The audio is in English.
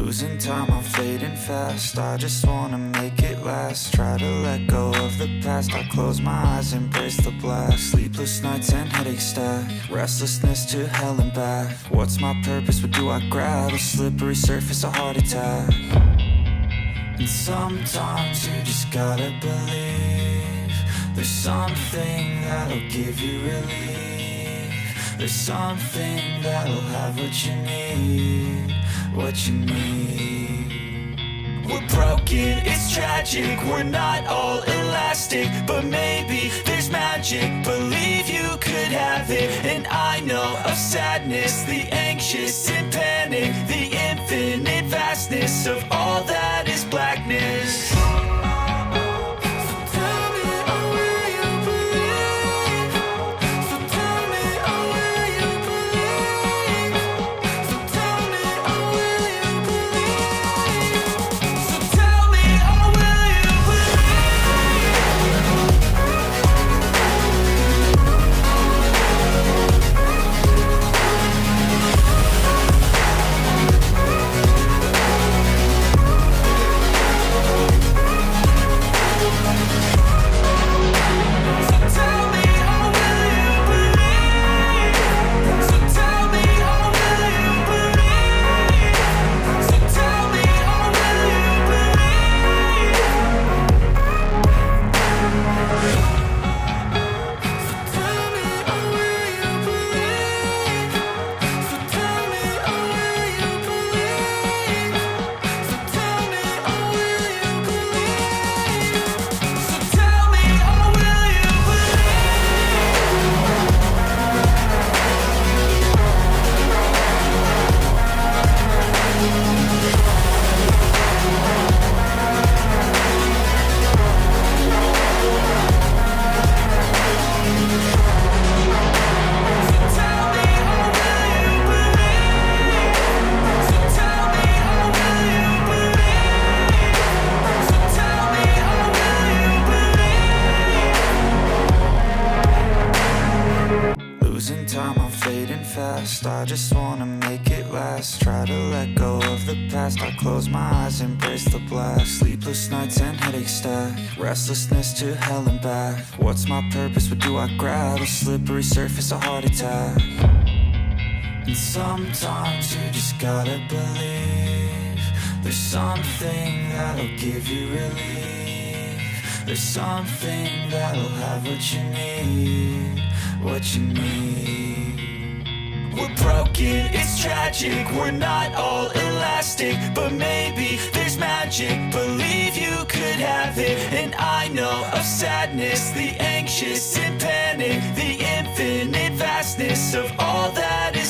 Losing time, I'm fading fast. I just wanna make it last. Try to let go of the past. I close my eyes, embrace the blast. Sleepless nights and headaches stack. Restlessness to hell and back. What's my purpose? What do I grab? A slippery surface, a heart attack. And sometimes you just gotta believe there's something that'll give you relief. There's something that'll have what you need, what you need. We're broken, it's tragic, we're not all elastic, but maybe there's magic. Believe you could have it, and I know of sadness, the anxious and panic, the infinite vastness of all that is blackness. Losing time, I'm fading fast. I just wanna make it last. Try to let go of the past. I close my eyes, embrace the blast. Sleepless nights and headaches stack. Restlessness to hell and back. What's my purpose? What do I grab? A slippery surface, a heart attack. And sometimes you just gotta believe there's something that'll give you relief. There's something that'll have what you need, what you need. We're broken, it's tragic, we're not all elastic, but maybe there's magic. Believe you could have it, and I know of sadness, the anxious and panic, the infinite vastness of all that is